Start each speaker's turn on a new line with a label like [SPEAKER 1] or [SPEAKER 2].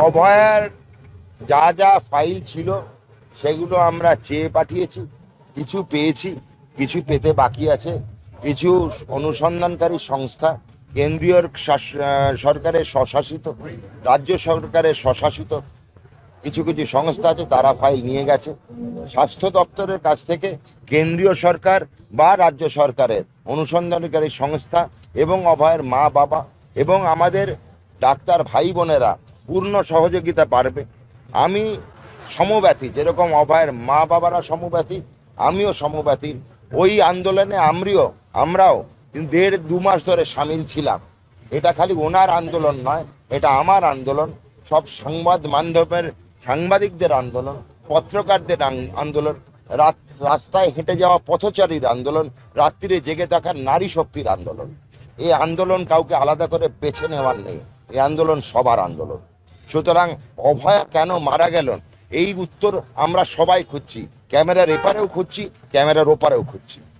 [SPEAKER 1] অভয়ার যা যা ফাইল ছিল সেগুলো আমরা চেয়ে পাঠিয়েছি, কিছু পেয়েছি, কিছু পেতে বাকি আছে। কিছু অনুসন্ধানকারী সংস্থা, কেন্দ্রীয় সরকারের স্বশাসিত, রাজ্য সরকারের স্বশাসিত কিছু কিছু সংস্থা আছে, তারা ফাইল নিয়ে গেছে। স্বাস্থ্য দপ্তরের কাছ থেকে কেন্দ্রীয় সরকার বা রাজ্য সরকারের অনুসন্ধানকারী সংস্থা এবং অভয়ের মা বাবা এবং আমাদের ডাক্তার ভাই বোনেরা পূর্ণ সহযোগিতা পারবে। আমি সমব্যথী, যেরকম অভয়ের মা বাবারা সমব্যথী, আমিও সমব্যথী। ওই আন্দোলনে আমরাও 1.5-2 মাস ধরে সামিল ছিলাম। এটা খালি ওনার আন্দোলন নয়, এটা আমার আন্দোলন, সব সংবাদ মাধ্যমের সাংবাদিকদের আন্দোলন, পত্রকারদের আন্দোলন, রাস্তায় হেঁটে যাওয়া পথচারীর আন্দোলন, রাত্রিরে জেগে থাকার নারী শক্তির আন্দোলন। এই আন্দোলন কাউকে আলাদা করে বেছে নেওয়ার নেই, এই আন্দোলন সবার আন্দোলন। সুতরাং অভয়া কেন মারা গেলেন, এই উত্তর আমরা সবাই খুঁজছি, ক্যামেরার এপারেও খুঁজছি, ক্যামেরার ওপারেও খুঁজছি।